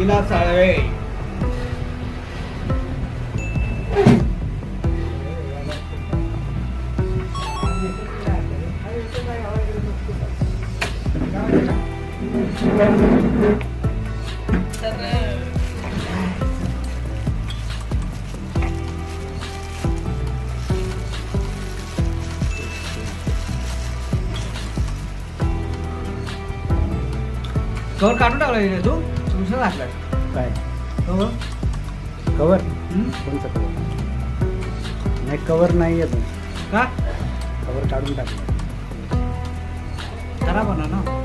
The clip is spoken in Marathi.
इला साळवे. कवर काढून टाकला तू दुसरं टाकलाय काय कवर. कवर हम्म? कोणचं कवर नाही कवर नाही आहे का कवर काढून टाकलं खराब होणार ना.